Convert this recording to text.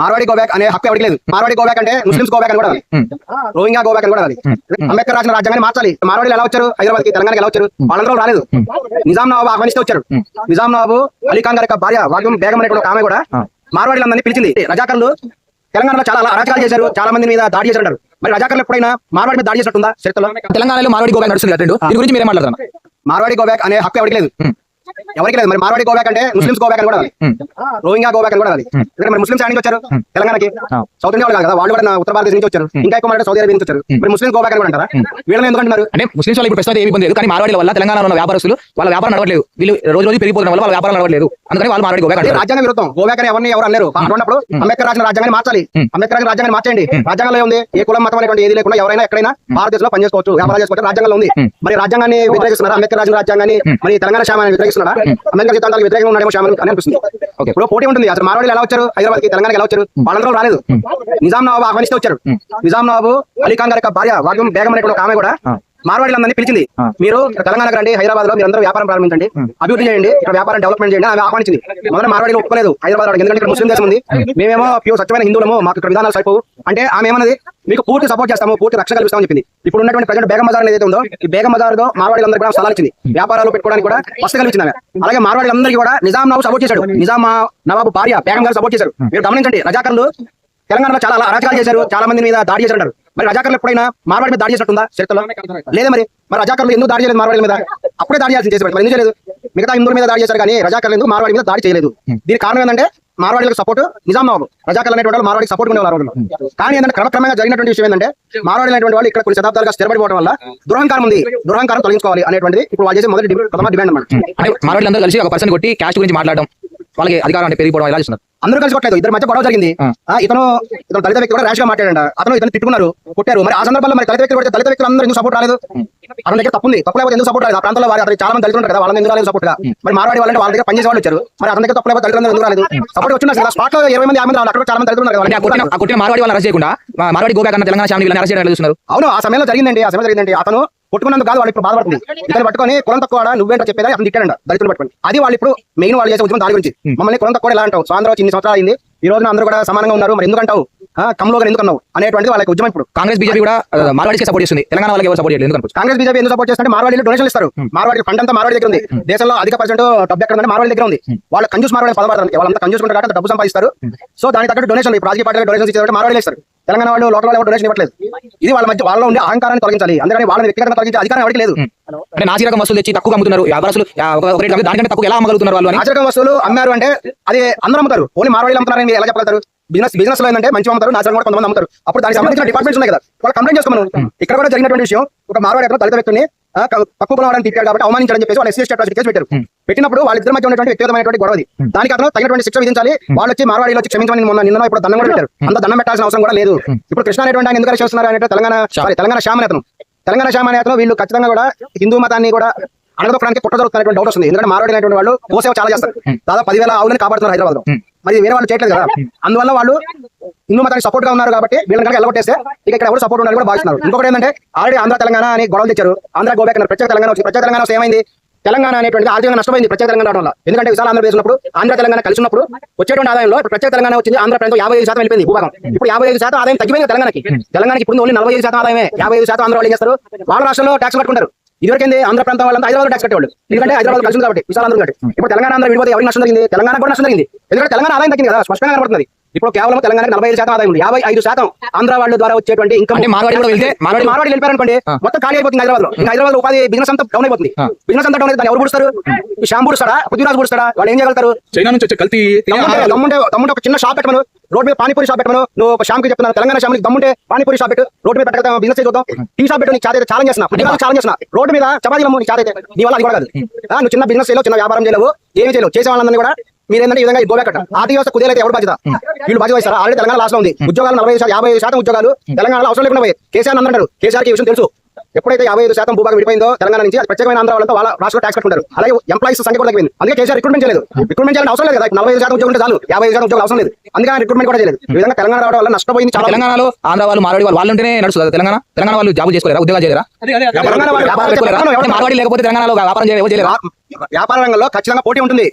Marwadi go back అనే హక్కు ఎవరికి లేదు. మార్వాడి గోబ్యాక్ అంటే ముస్లిమ్స్ గోబ్యాక్ అని కూడా రోహింగ్యా గోబ్యాక్ అని కూడా అది. అంబేద్కర్ రాసిన రాజ్యాంగాన్ని మార్చాలి. మార్వాడీలు ఎలా వచ్చారు? హైదరాబాద్ కి తెలంగాణకి ఎలా వచ్చారు? వాళ్ళందరూ రాలేదు. నిజాం నవాబు ఆహ్వానిస్తే వచ్చారు. నిజాం నవాబు అలీఖాన్ గారి యొక్క భార్య వాగ్యం బేగం అనేటువంటి ఆమె కూడా మార్వాడీలందరినీ పిలిచింది. రజాకర్లు తెలంగాణలో చాలా అరాచకాలు చేశారు, చాలా మంది మీద దాడి చేశారు. మరి రజాకర్లు ఎప్పుడైనా మార్వాడి మీద దాడి చేసినట్టుందా చరిత్రలో? తెలంగాణలో మార్వాడి గోబ్యాక్ నడుస్తుంది. దీని గురించి మీరే మాట్లాడతారు? మార్వాడి గోబ్యాక్ అనే హక్కు ఎవరికి లేదు. ఎవరికి లేదు. మరి మార్వాడి గోబ్యాక్ అంటే ముస్లిమ్స్ గోబ్యాక్ అని కూడా రోహింగ్యా గోబ్యాక్ అని కూడా అది. మరి ముస్లిమ్స్ నుంచి వచ్చారు తెలంగాణకి? సౌత్ ఇండియా వాళ్ళు కదా, వాళ్ళు కూడా ఉత్తర భారతదేశం నుంచి వచ్చారు. ఇంకా ఎక్కువ సౌదీ అరేబియా నుంచి వచ్చారు. మరి ముస్లిమ్స్ గోబ్యాక్ అని కూడా అంటారా? వీళ్ళని ఎందుకంటున్నారు అంటే ముస్లిమ్స్ వాళ్ళు ఇప్పుడు ప్రస్తుతం ఏమి ఇబ్బంది లేదు, కానీ మార్వాడి వల్ల తెలంగాణలో ఉన్న వ్యాపారస్తులు వాళ్ళ వ్యాపారం నడవట్లేదు. వీళ్ళు రోజు రోజు పెరిగిపోతున్న వల్ల వాళ్ళ వ్యాపారం నడవట్లేదు. అందుకని వాళ్ళు మార్వాడి గోబ్యాక్ అంటే రాజ్యాంగ విరుద్ధం. గోబ్యాక్ అని ఎవరు అన్నారు? అన్నప్పుడు అంబేద్కర్ రాసిన రాజ్యాంగాన్ని మార్చాలి. అంబేద్కర్ రాసిన రాజ్యాంగాన్ని మార్చండి. రాజ్యాంగంలో ఉంది ఏ కులం మతం అనేటువంటి ఏది లేకుండా ఎవరైనా ఎక్కడైనా భారతదేశంలో పనిచేసుకోవచ్చు, వ్యాపారం చేసుకోవచ్చు. రాజ్యాంగంలో ఉంది. మరి రాజ్యాంగాన్ని వ్యతిరేకిస్తున్నారా? అంబేద్కర్ రాసిన రాజ్యాంగాన్ని మరి తెలంగాణ క్షేమాన్ని వ్యతిరేకిస్తున్నారా? అంబేద్కర్ సిద్ధాంతాలకు వ్యతిరేకంగా ఉన్నాడేమో క్షేమం అని అనిపిస్తుంది. ఇప్పుడు పోటీ ఉంటుంది. అసలు మార్వాడీలు ఎలా వచ్చారు? హైదరాబాద్ కి తెలంగాణకి ఎలా వచ్చారు? వాళ్ళందరూ రాలేదు. నిజాం నవాబు ఆహ్వానిస్తే వచ్చారు. నిజాం నవాబు అలీఖాన్ గారి యొక్క భార్య వాగ్యం బేగం అనేటువంటి ఆమె కూడా మార్వాడీలందరినీ పిలిచింది. మీరు తెలంగాణకు రండి, హైదరాబాద్ లో మీరు అందరూ వ్యాపారం ప్రారంభించండి, అభివృద్ధి చేయండి, ఇక్కడ వ్యాపారం డెవలప్మెంట్ చేయండి అని ఆహ్వానించింది. మొదట మార్వాడీలు ఒప్పుకోలేదు హైదరాబాద్ రావడానికి. ఎందుకంటే ఇక్కడ ముస్లిం దేశం ఉంది, మేమేమో ప్యూర్ స్వచ్ఛమైన హిందువులము, మాకు ఇక్కడ విధానాలు సరిపోవు అంటే ఆమె ఏమన్నది, మీకు పూర్తి సపోర్ట్ చేస్తాము, పూర్తి రక్షణ కల్పిస్తామని చెప్పింది. ఇప్పుడు ఉన్నటువంటి ప్రజెంట్ బేగం బజార్ ఏదైతే ఉందో ఈ బేగం బజార్ లో మార్వాడీలందరూ కూడా స్థలాలు ఇచ్చింది, వ్యాపారాలు పెట్టుకోవడానికి కూడా వసతి కల్పించింది ఆమె. అలాగే మార్వాడీలందరికీ కూడా నిజాం నవాబు సపోర్ట్ చేశాడు. నిజాం నవాబు భార్య బేగం గారు సపోర్ట్ చేశారు. మీరు గమనించండి, రజాకర్లు తెలంగాణలో చాలా అరాచకాలు చేశారు, చాలా మంది మీద దాడి చేశారు. మరి రజాకర్లు ఎప్పుడైనా మార్వాడి మీద దాడి చేసినట్టుందా చరిత్రలో? లేదా మరి రజాకర్లు ఎందుకు దాడి చేయలేదు? మార్వాడి మీద అప్పుడే దాడి చేయాల్సింది చేసి ఎందుకు చేయలేదు? మిగతా హిందువుల మీద దాడి చేశారు కానీ రజాకర్లు ఎందుకు మార్వాడి మీద దాడి చేయలేదు? దీనికి కారణం ఏంటంటే మార్వాడీలకు సపోర్ట్ నిజాం నవాబు. రజాకర్లు అనేటువంటి వాళ్ళు మార్వాడికి సపోర్ట్ ఉండేవారు ఆ రోజుల్లో. కానీ ఏంటంటే క్రమక్రమంగా జరిగినటువంటి విషయం ఏంటంటే మార్వాడీలు అనేటువంటి వాళ్ళు ఇక్కడ కొన్ని శతాబ్దాలుగా స్థిరపడిపోవడం వల్ల దురహంకారం ఉంది, దురహంకారం తొలగించుకోవాలి అనేటువంటిది ఇప్పుడు వాళ్ళు చేసే మొదటి ప్రథమ డిమాండ్ అన్నమాట. మార్వాడీలందరూ కలిసి ఒక పర్సన్ కొట్టి క్యాస్ట్ గురించి మాట్లాడడం, వాళ్ళకి అధికారం అంటే పెరిగిపోవడం ఇలా చేస్తున్నారు. అందరూ కలిసి కొట్టలేదు, ఇద్దరు మధ్య గొడవ జరిగింది. ఇతను దళిత వ్యక్తి కూడా ర్యాష్ గా మాట్లాడంట, అతను ఇతను తిట్టుకున్నారు, కొట్టారు. మరి ఆ సందర్భంలో మరి దళిత వ్యక్తి కొడితే దళిత వ్యక్తులు అందరూ ఎందుకు సపోర్ట్ రాలేదు? అతని దగ్గర తప్పుంది, తప్పు లేకపోతే ఎందుకు సపోర్ట్ రాలేదు? ఆ ప్రాంతంలో వారి అతను చాలా మంది దళితులు ఉంటారు కదా, వాళ్ళని ఎందుకు రాలేదు సపోర్ట్ గా? మరి మార్వాడి వాళ్ళంటే వాళ్ళ దగ్గర పనిచేసే వాళ్ళు వచ్చారు, మరి అతని దగ్గర తప్పు లేకపోతే దళితులు ఎందుకు రాలేదు? సపోర్ట్ వచ్చింది కదా, స్పాట్ లో 20 మంది 50 మంది అక్కడ చాలా మంది దళితులు ఉన్నారు కదా. ఆ కొట్టిన మార్వాడి వాళ్ళని అరెస్ట్ చేయకుండా మార్వాడి గోబ్యాక్ అన్న తెలంగాణ శ్యామని అరెస్ట్ చేయడం చూస్తున్నారు. అవును, ఆ సమయంలో జరిగిందండి. ఆ సమయంలో జరిగిందండి. అతను కొట్టుకున్నందుకు కాదు, వాళ్ళు ఇప్పుడు బాధపడుతుంది. ఇతను పట్టుకొని కులం తక్కువ నువ్వేంటో చెప్పేది అతను తిట్టాడంట దళితులు పట్టుకొని. అది వాళ్ళు ఇప్పుడు మెయిన్ వాళ్ళు చేసే ఉద్యమం దాని గురించి. మమ్మల్ని కులం తక్కువ ఎలా అంటావు? స్వాతంత్రం వచ్చి ఇన్ని సంవత్సరాలు అయింది, ఈ రోజున అందరూ కూడా సమానంగా ఉన్నారు, మరి ఎందుకంటావు? కమ్లోగా ఎందుకన్నావు అనేటువంటి వాళ్ళకి ఉద్యమం. ఇప్పుడు కాంగ్రెస్ బీజేపీ కూడా మార్వాడికి సపోర్ట్ చేస్తుంది, తెలంగాణ వాళ్ళకి ఎవరు సపోర్ట్ చేయలేదు. కాంగ్రెస్ బీజేపీ ఎందుకు సపోర్ట్ చేస్తుంటే మార్వాడీలు డొనేషన్ ఇస్తారు. మార్వాడి ఫండ్ అంతా మార్వాడి దగ్గర ఉంది. దేశంలో అధిక పర్సెంట్ డబ్బు ఎక్కడ ఉందంటే మార్వాడి దగ్గర ఉంది. వాళ్ళు కంజూస్ మార్వాడి పదపడతారు, వాళ్ళంతా కంజూస్ ఉంటారు కాబట్టి డబ్బు సంపాదిస్తారు. సో దాని తగ్గట్టు డొనేషన్ ఇప్పుడు రాజకీయ పార్టీలకు డొనేషన్ ఇచ్చేది మార్వాడి ఇస్తారు. తెలంగాణ వాళ్ళు లోకల్ వాళ్ళు డొనేషన్ ఇవ్వట్లేదు. ఇది వాళ్ళ మధ్య వాళ్ళలో ఉండే అహంకారాన్ని తొలగించాలి, అందుకని వాళ్ళని వ్యక్తిగతంగా తొలగించే అధికారం ఎవరికి లేదు. అంటే నాసిరకం వస్తువులు తెచ్చి తక్కువ అమ్ముతున్నారు వ్యాపారస్తులు, దానికంటే తక్కువ ఎలా అమ్మగలుగుతున్నారు వాళ్ళు? నాసిరకం వస్తువులు అమ్మారు అంటే అది అందరూ అమ్ముతారు, ఓన్లీ మార్వాడీలు అమ్ముతారని ఎలా చెప్పగలుగుతారు? బిజినెస్ లో ఏంటంటే మంచి అమ్ముతారు, నాసిరకం కూడా కొంతమంది అమ్ముతారు. అప్పుడు దానికి సంబంధించిన డిపార్ట్మెంట్స్ ఉన్నాయి కదా, వాళ్ళు కంప్లైంట్ చేసుకోమను. ఇక్కడ కూడా జరిగినటువంటి విషయం, ఒక మార్వాడి అతను దళిత వ్యక్తిని తక్కువ కులం తిట్టాడు కాబట్టి అవమానించాలని చెప్పేసి వాళ్ళు ఎస్సీ ఎస్టీ కేసు పెట్టారు. పెట్టినప్పుడు వాళ్ళిద్దరి మధ్య ఉన్నటువంటి వ్యక్తిగతమైనటువంటి గొడవ. దానికి అతను తగినటువంటి శిక్ష విధించాలి. వాళ్ళు వచ్చి మార్వాడీలో వచ్చి క్షమించమని నిన్న ఇప్పుడు దండం కూడా పెట్టారు. అంత దండం పెట్టాల్సిన అవసరం కూడా లేదు. ఇప్పుడు కృష్ణ అనేటువంటి ఆయన ఎందుకు చేస్తున్నారు అంటే తెలంగాణ శ్యామ అనే అతను వీళ్ళు ఖచ్చితంగా కూడా హిందూ మతాన్ని కూడా అడగడానికి కుట్ర జరుగుతున్నటువంటి డౌట్ వస్తుంది. ఎందుకంటే మార్వాడి అనేటువంటి వాళ్ళు గోసేవ చాలా చేస్తారు, దాదాపు 10,000 ఆవులని కాపాడుతున్నారు హైదరాబాద్ లో. మరి వేరే వాళ్ళు చేయట్లేదు కదా, అందువల్ల వాళ్ళు హిందూ మతానికి సపోర్ట్ గా ఉన్నారు కాబట్టి వీళ్ళని కనుక ఎల్లగొట్టేస్తే ఇక ఇక్కడ ఎవరు సపోర్ట్ ఉండాలని కూడా భావిస్తున్నారు. ఇంకొకటి ఏంటంటే ఆల్రెడీ ఆంధ్ర తెలంగాణ అని గొడవలు తెచ్చారు. ఆంధ్ర గోబ్యాక్ అన్నారు, ప్రత్యేక తెలంగాణ వచ్చి ప్రత్యేక తెలంగాణ ఏమైంది? తెలంగాణ అనేటువంటి ఆర్థికంగా నష్టపోయింది ప్రత్యేక తెలంగాణ రావడం వల్ల. ఎందుకంటే విశాల ఆంధ్రప్రదేశ్ ఉన్నప్పుడు ఆంధ్ర తెలంగాణ కలిసి ఉన్నప్పుడు వచ్చేటువంటి ఆదాయంలో ప్రత్యేక తెలంగాణ వచ్చింది, ఆంధ్ర ప్రాంతం 55% వెళ్ళిపోయింది భూభాగం. ఇప్పుడు 55% ఆదాయం తగ్గిపోయింది తెలంగాణకి ఇప్పుడు ఓన్లీ 45% ఆదాయమే. 55% ఆంధ్ర వాళ్ళు ఏం చేస్తారు? వాళ్ళ రాష్ట్రంలో ట్యాక్స్ కట్టుకుంటారు. ఇదివరకేంది ఆంధ్ర ప్రాంతం వాళ్ళంతా హైదరాబాద్ ట్యాక్స్ కట్టేవాళ్ళు, ఎందుకంటే హైదరాబాద్ కలిసి కాబట్టి విశాల ఆంధ్ర కాబట్టి. ఇప్పుడు తెలంగాణ ఆంధ్ర విడిపోతే ఎవరికి నష్టం జరిగింది? తెలంగాణ కూడా నష్టం జరిగింది, ఎందుకంటే తెలంగాణ ఆదాయం తగ్గింది కదా, స్పష్టంగా కనబడుతుంది. ఇప్పుడు కేవలం తెలంగాణకి 45% ఆదాయం ఉంది, 55% ఆంధ్ర వాళ్ళ ద్వారా వచ్చేటువంటి ఇన్కమ్. మార్వాడి వెళ్ళిపోయారనుకోండి, మొత్తం ఖాళీ అయిపోతుంది హైదరాబాద్ లో. హైదరాబాద్ ఉపాధి బిజినెస్ అంతా డౌన్ అయిపోతుంది. బిజినెస్ అంతా డౌన్ అయితే ఎవరు పుడుస్తారు? శ్యామ్ పుడుస్తాడా, పృథ్వీరాజ్ పుడుస్తాడా? వాళ్ళు ఏం చేయగలుగుతారు? చైనా నుంచి వచ్చే కల్తీ దమ్ముంటే ఒక చిన్న షాప్ పెట్టమను, రోడ్ మీద పానీపూరి షాప్ పెట్టమను. నువ్వు ఒక శ్యామ్కి చెప్తున్నాను, తెలంగాణ శ్యామ్కి దమ్ముంటే పానీపూరి షాప్ పెట్టు, రోడ్ మీద పెట్టగలుగుతాం, బిజినెస్ చేద్దాం. టీ షాప్ పెట్టు, నీకు చాదైతే ఛాలెంజ్ చేస్తున్నా, రోడ్ మీద చపాతీలు నీకు చాదైతే నీ వల్ల అది కూడా కాదు. నువ్వు చిన్న బిజినెస్ చేయలేవు, చిన్న వ్యాపారం చేయలేవు, ఏమి చేయలేవు. చేసే వాళ్ళందరినీ కూడా మీరేంటంటే ఈ విధంగా గోబ్యాక్ కట్ట ఆర్థిక వ్యవస్థ కుదేలైతే ఎవరు బాధ్యత? వీళ్ళు బాధ్యత వహిస్తారా? ఆల్రెడీ తెలంగాణ లాస్ట్ లో ఉంది, ఉద్యోగాలు 45% ఉద్యోగాలు తెలంగాణలో అవసరం లేకుండా పోయి కేసీఆర్ అందరూ. కేసీఆర్ ఈ విషయం తెలుసు, ఎప్పుడైతే 55% భూభాగం విడిపోయిందో తెలంగాణ నుంచి, అది ప్రత్యేకమైన ఆంధ్ర వాళ్ళంతా వాళ్ళ రాష్ట్రంలో ట్యాక్స్ కట్టుకుంటారు. అలాగే ఎంప్లాయీస్ సంఖ్య కూడా తగ్గింది. అందుకే కేసీఆర్ రిక్రూట్మెంట్ చేయలేదు. రిక్రూట్మెంట్ చేయాలని అవసరం లేదు కదా, 45% ఉద్యోగం ఉంటే చాలు, 55% ఉద్యోగాలు అవసరం లేదు. అందుకని రిక్రూట్మెంట్ కూడా చేయలేదు. ఈ విధంగా తెలంగాణ రావడం వల్ల నష్టపోయింది చాలా. తెలంగాణలో ఆంధ్ర వాళ్ళు మార్వాడి వాళ్ళు ఉంటేనే నడుస్తుంది తెలంగాణ వాళ్ళు జాబ్ చేసుకోలేరా, ఉద్యోగాలు చేయలేరా? మార్వాడి లేకపోతే తెలంగాణలో వ్యాపారం చేయలేరు. వ్యాపార రంగంలో ఖచ్చితంగా పోటీ ఉంటుంది.